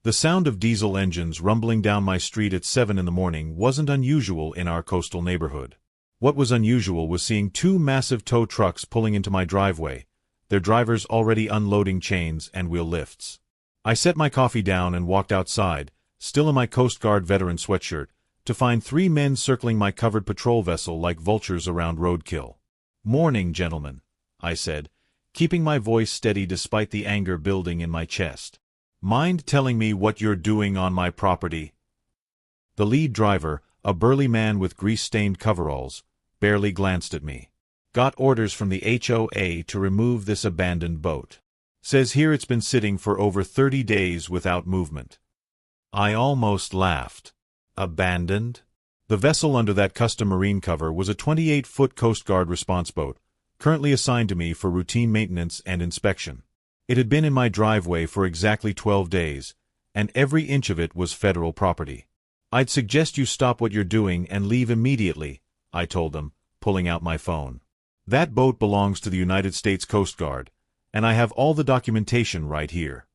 The sound of diesel engines rumbling down my street at 7 in the morning wasn't unusual in our coastal neighborhood. What was unusual was seeing two massive tow trucks pulling into my driveway, their drivers already unloading chains and wheel lifts. I set my coffee down and walked outside, still in my Coast Guard veteran sweatshirt, to find three men circling my covered patrol vessel like vultures around roadkill. "Morning, gentlemen," I said, keeping my voice steady despite the anger building in my chest. "Mind telling me what you're doing on my property?" The lead driver, a burly man with grease-stained coveralls, barely glanced at me. "Got orders from the HOA to remove this abandoned boat. Says here it's been sitting for over 30 days without movement." I almost laughed. Abandoned? The vessel under that custom marine cover was a 28-foot Coast Guard response boat, currently assigned to me for routine maintenance and inspection. It had been in my driveway for exactly 12 days, and every inch of it was federal property. "I'd suggest you stop what you're doing and leave immediately," I told them, pulling out my phone. "That boat belongs to the United States Coast Guard, and I have all the documentation right here."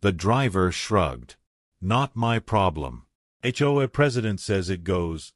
The driver shrugged. "Not my problem. HOA president says it goes.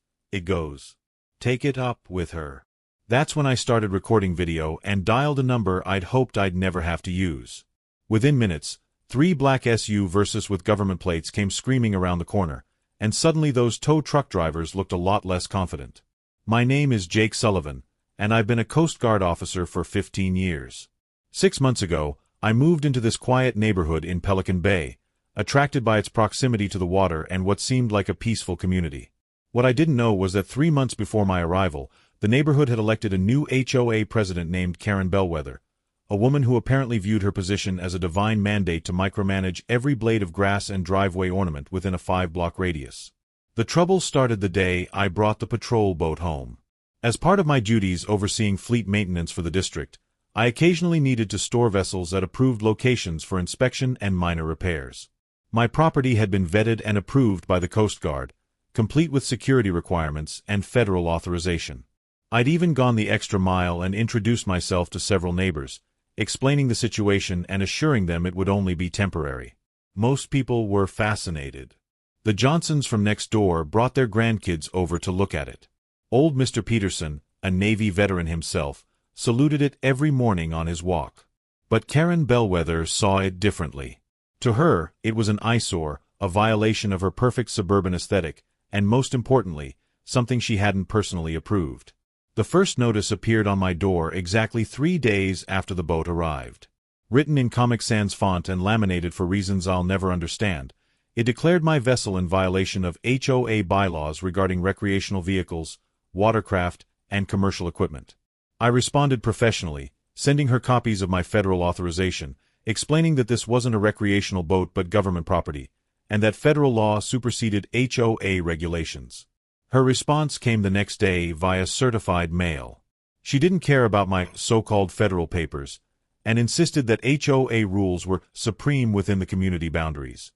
Take it up with her." That's when I started recording video and dialed a number I'd hoped I'd never have to use. Within minutes, 3 black SUVs with government plates came screaming around the corner, and suddenly those tow truck drivers looked a lot less confident. "My name is Jake Sullivan, and I've been a Coast Guard officer for 15 years. 6 months ago, I moved into this quiet neighborhood in Pelican Bay, attracted by its proximity to the water and what seemed like a peaceful community. What I didn't know was that 3 months before my arrival, the neighborhood had elected a new HOA president named Karen Bellwether, a woman who apparently viewed her position as a divine mandate to micromanage every blade of grass and driveway ornament within a 5-block radius. The trouble started the day I brought the patrol boat home. As part of my duties overseeing fleet maintenance for the district, I occasionally needed to store vessels at approved locations for inspection and minor repairs. My property had been vetted and approved by the Coast Guard, complete with security requirements and federal authorization. I'd even gone the extra mile and introduced myself to several neighbors, explaining the situation and assuring them it would only be temporary. Most people were fascinated. The Johnsons from next door brought their grandkids over to look at it. Old Mr. Peterson, a Navy veteran himself, saluted it every morning on his walk. But Karen Bellwether saw it differently. To her, it was an eyesore, a violation of her perfect suburban aesthetic, and most importantly, something she hadn't personally approved. The first notice appeared on my door exactly 3 days after the boat arrived. Written in Comic Sans font and laminated for reasons I'll never understand, it declared my vessel in violation of HOA bylaws regarding recreational vehicles, watercraft, and commercial equipment. I responded professionally, sending her copies of my federal authorization, explaining that this wasn't a recreational boat but government property, and that federal law superseded HOA regulations. Her response came the next day via certified mail. She didn't care about my so-called federal papers, and insisted that HOA rules were supreme within the community boundaries.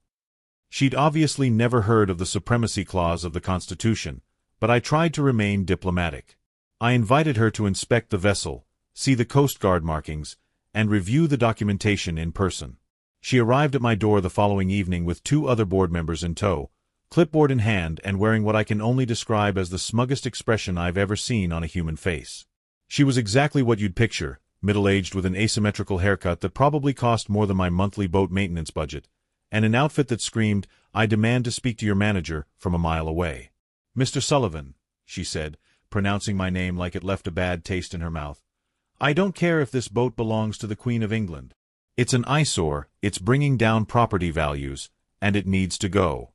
She'd obviously never heard of the Supremacy Clause of the Constitution, but I tried to remain diplomatic. I invited her to inspect the vessel, see the Coast Guard markings, and review the documentation in person. She arrived at my door the following evening with 2 other board members in tow, clipboard in hand and wearing what I can only describe as the smuggest expression I've ever seen on a human face. She was exactly what you'd picture, middle-aged with an asymmetrical haircut that probably cost more than my monthly boat maintenance budget, and an outfit that screamed, "I demand to speak to your manager," from a mile away. "Mr. Sullivan," she said, pronouncing my name like it left a bad taste in her mouth, "I don't care if this boat belongs to the Queen of England. It's an eyesore, it's bringing down property values, and it needs to go."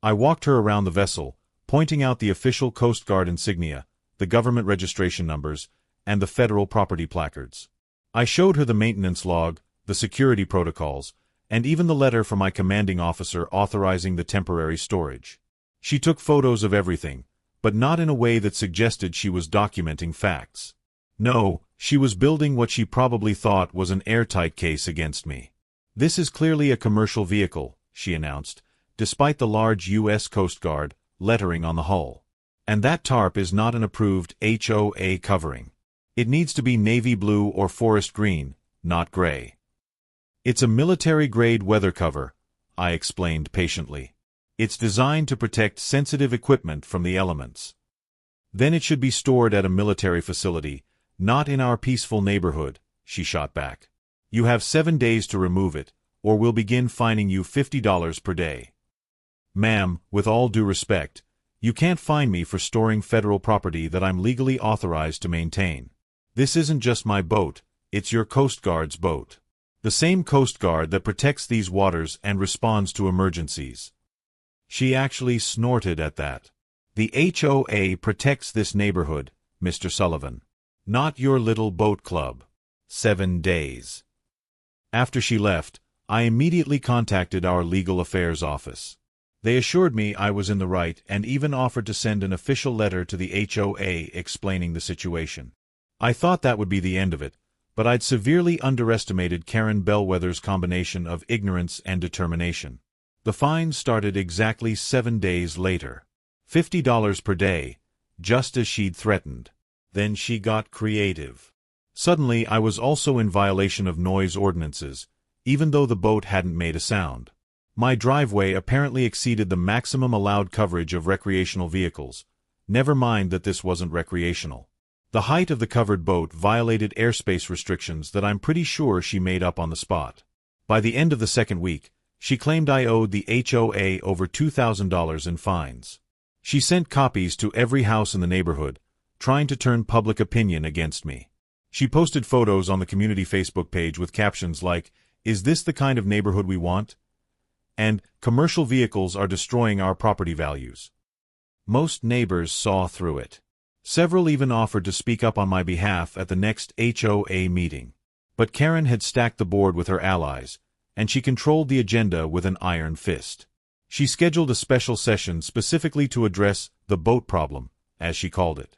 I walked her around the vessel, pointing out the official Coast Guard insignia, the government registration numbers, and the federal property placards. I showed her the maintenance log, the security protocols, and even the letter from my commanding officer authorizing the temporary storage. She took photos of everything, but not in a way that suggested she was documenting facts. No, she was building what she probably thought was an airtight case against me. "This is clearly a commercial vehicle," she announced, despite the large U.S. Coast Guard lettering on the hull. "And that tarp is not an approved HOA covering. It needs to be navy blue or forest green, not gray. It's a military-grade weather cover," I explained patiently. It's designed to protect sensitive equipment from the elements. Then it should be stored at a military facility, not in our peaceful neighborhood, she shot back. You have 7 days to remove it, or we'll begin fining you $50 per day. Ma'am, with all due respect, you can't fine me for storing federal property that I'm legally authorized to maintain. This isn't just my boat, it's your Coast Guard's boat. The same Coast Guard that protects these waters and responds to emergencies. She actually snorted at that. The HOA protects this neighborhood, Mr. Sullivan. Not your little boat club. 7 days. After she left, I immediately contacted our legal affairs office. They assured me I was in the right and even offered to send an official letter to the HOA explaining the situation. I thought that would be the end of it, but I'd severely underestimated Karen Bellwether's combination of ignorance and determination. The fine started exactly 7 days later. $50 per day, just as she'd threatened. Then she got creative. Suddenly I was also in violation of noise ordinances, even though the boat hadn't made a sound. My driveway apparently exceeded the maximum allowed coverage of recreational vehicles. Never mind that this wasn't recreational. The height of the covered boat violated airspace restrictions that I'm pretty sure she made up on the spot. By the end of the second week, she claimed I owed the HOA over $2,000 in fines. She sent copies to every house in the neighborhood, trying to turn public opinion against me. She posted photos on the community Facebook page with captions like, "Is this the kind of neighborhood we want?" and "Commercial vehicles are destroying our property values." Most neighbors saw through it. Several even offered to speak up on my behalf at the next HOA meeting. But Karen had stacked the board with her allies, and she controlled the agenda with an iron fist. She scheduled a special session specifically to address the boat problem, as she called it.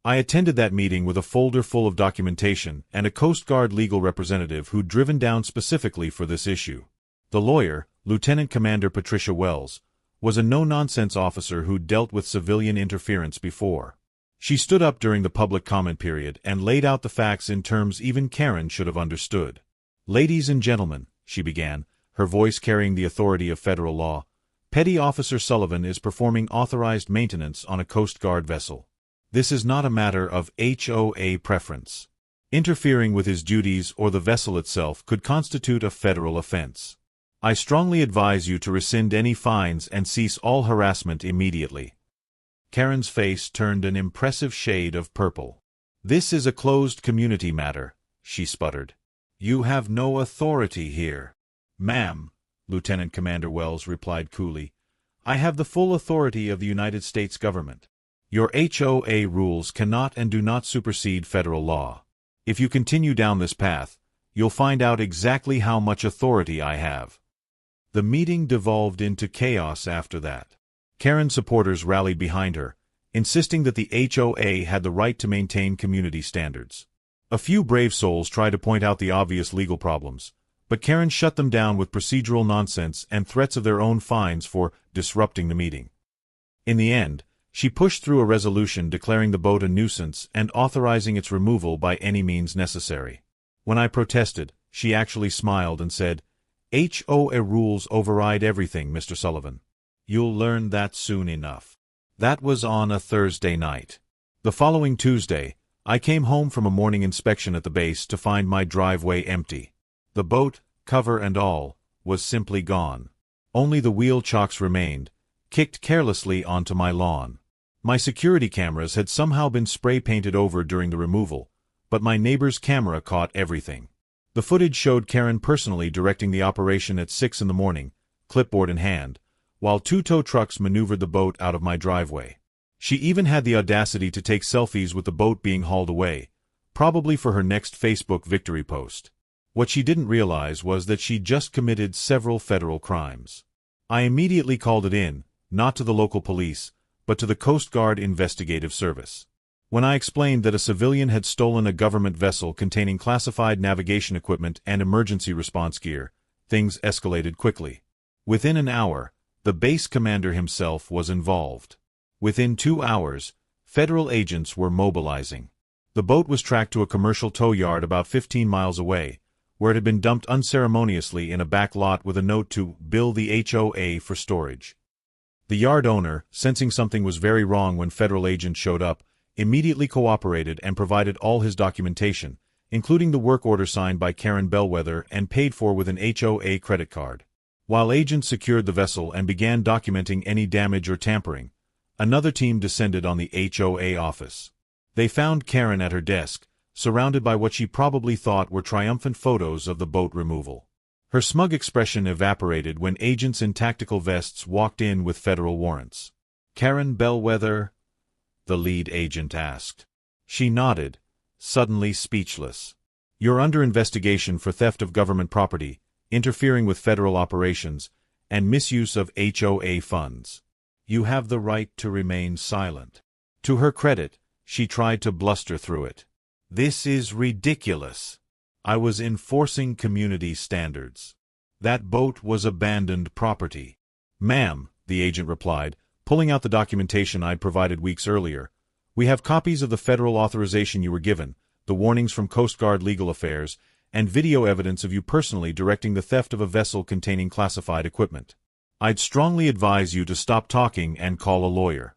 I attended that meeting with a folder full of documentation and a Coast Guard legal representative who'd driven down specifically for this issue. The lawyer, Lieutenant Commander Patricia Wells, was a no-nonsense officer who'd dealt with civilian interference before. She stood up during the public comment period and laid out the facts in terms even Karen should have understood. "Ladies and gentlemen," she began, her voice carrying the authority of federal law, "Petty Officer Sullivan is performing authorized maintenance on a Coast Guard vessel. This is not a matter of HOA preference. Interfering with his duties or the vessel itself could constitute a federal offense. I strongly advise you to rescind any fines and cease all harassment immediately." Karen's face turned an impressive shade of purple. "This is a closed community matter," she sputtered. "You have no authority here." "Ma'am," Lieutenant Commander Wells replied coolly, "I have the full authority of the United States government. Your HOA rules cannot and do not supersede federal law. If you continue down this path, you'll find out exactly how much authority I have." The meeting devolved into chaos after that. Karen supporters rallied behind her, insisting that the HOA had the right to maintain community standards. A few brave souls tried to point out the obvious legal problems, but Karen shut them down with procedural nonsense and threats of their own fines for disrupting the meeting. In the end, she pushed through a resolution declaring the boat a nuisance and authorizing its removal by any means necessary. When I protested, she actually smiled and said, "HOA rules override everything, Mr. Sullivan. You'll learn that soon enough." That was on a Thursday night. The following Tuesday, I came home from a morning inspection at the base to find my driveway empty. The boat, cover and all, was simply gone. Only the wheel chocks remained, kicked carelessly onto my lawn. My security cameras had somehow been spray-painted over during the removal, but my neighbor's camera caught everything. The footage showed Karen personally directing the operation at 6 in the morning, clipboard in hand, while 2 tow trucks maneuvered the boat out of my driveway. She even had the audacity to take selfies with the boat being hauled away, probably for her next Facebook victory post. What she didn't realize was that she'd just committed several federal crimes. I immediately called it in, not to the local police, but to the Coast Guard Investigative Service. When I explained that a civilian had stolen a government vessel containing classified navigation equipment and emergency response gear, things escalated quickly. Within an hour, the base commander himself was involved. Within 2 hours, federal agents were mobilizing. The boat was tracked to a commercial tow yard about 15 miles away, where it had been dumped unceremoniously in a back lot with a note to bill the HOA for storage. The yard owner, sensing something was very wrong when federal agents showed up, immediately cooperated and provided all his documentation, including the work order signed by Karen Bellwether and paid for with an HOA credit card. While agents secured the vessel and began documenting any damage or tampering, another team descended on the HOA office. They found Karen at her desk, surrounded by what she probably thought were triumphant photos of the boat removal. Her smug expression evaporated when agents in tactical vests walked in with federal warrants. "Karen Bellwether?" the lead agent asked. She nodded, suddenly speechless. "You're under investigation for theft of government property, interfering with federal operations, and misuse of HOA funds. You have the right to remain silent." To her credit, she tried to bluster through it. "This is ridiculous. I was enforcing community standards. That boat was abandoned property." "Ma'am," the agent replied, pulling out the documentation I'd provided weeks earlier, "we have copies of the federal authorization you were given, the warnings from Coast Guard Legal Affairs, and video evidence of you personally directing the theft of a vessel containing classified equipment. I'd strongly advise you to stop talking and call a lawyer."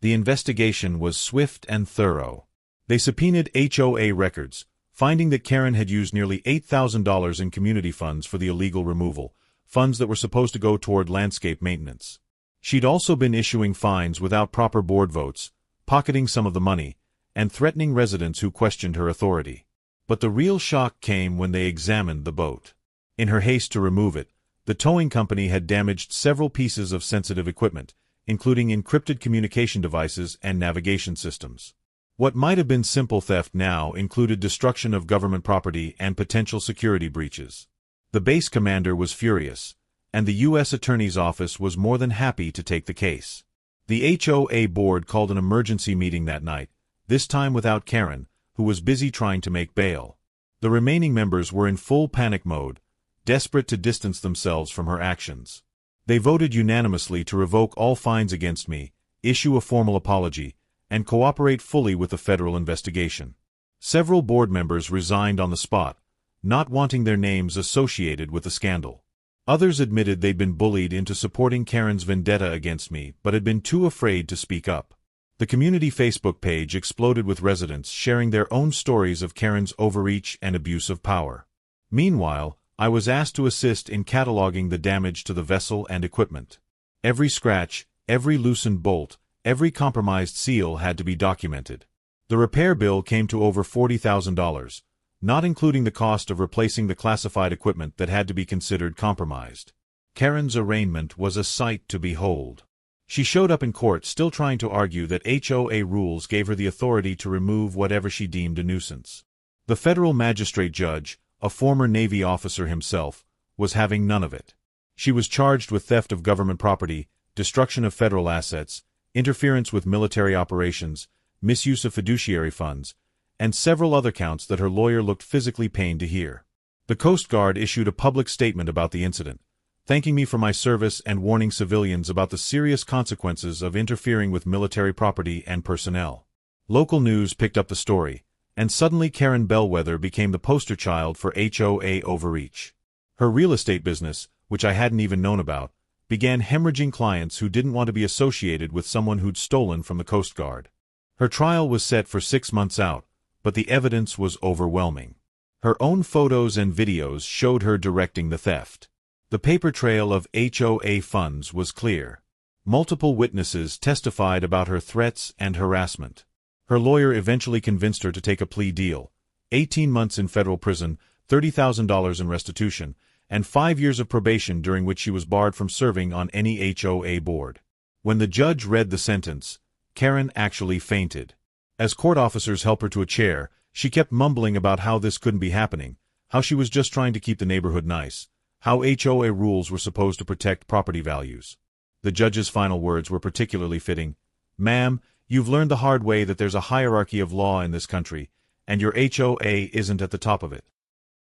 The investigation was swift and thorough. They subpoenaed HOA records, finding that Karen had used nearly $8,000 in community funds for the illegal removal, funds that were supposed to go toward landscape maintenance. She'd also been issuing fines without proper board votes, pocketing some of the money, and threatening residents who questioned her authority. But the real shock came when they examined the boat. In her haste to remove it, the towing company had damaged several pieces of sensitive equipment, including encrypted communication devices and navigation systems. What might have been simple theft now included destruction of government property and potential security breaches. The base commander was furious, and the U.S. Attorney's Office was more than happy to take the case. The HOA board called an emergency meeting that night, this time without Karen, who was busy trying to make bail. The remaining members were in full panic mode, desperate to distance themselves from her actions. They voted unanimously to revoke all fines against me, issue a formal apology, and cooperate fully with the federal investigation. Several board members resigned on the spot, not wanting their names associated with the scandal. Others admitted they'd been bullied into supporting Karen's vendetta against me but had been too afraid to speak up. The community Facebook page exploded with residents sharing their own stories of Karen's overreach and abuse of power. Meanwhile, I was asked to assist in cataloging the damage to the vessel and equipment. Every scratch, every loosened bolt, every compromised seal had to be documented. The repair bill came to over $40,000, not including the cost of replacing the classified equipment that had to be considered compromised. Karen's arraignment was a sight to behold. She showed up in court still trying to argue that HOA rules gave her the authority to remove whatever she deemed a nuisance. The federal magistrate judge, a former Navy officer himself, was having none of it. She was charged with theft of government property, destruction of federal assets, interference with military operations, misuse of fiduciary funds, and several other counts that her lawyer looked physically pained to hear. The Coast Guard issued a public statement about the incident, thanking me for my service and warning civilians about the serious consequences of interfering with military property and personnel. Local news picked up the story, and suddenly Karen Bellwether became the poster child for HOA overreach. Her real estate business, which I hadn't even known about, began hemorrhaging clients who didn't want to be associated with someone who'd stolen from the Coast Guard. Her trial was set for 6 months out, but the evidence was overwhelming. Her own photos and videos showed her directing the theft. The paper trail of HOA funds was clear. Multiple witnesses testified about her threats and harassment. Her lawyer eventually convinced her to take a plea deal: 18 months in federal prison, $30,000 in restitution, and 5 years of probation during which she was barred from serving on any HOA board. When the judge read the sentence, Karen actually fainted. As court officers helped her to a chair, she kept mumbling about how this couldn't be happening, how she was just trying to keep the neighborhood nice, how HOA rules were supposed to protect property values. The judge's final words were particularly fitting. "Ma'am, you've learned the hard way that there's a hierarchy of law in this country, and your HOA isn't at the top of it.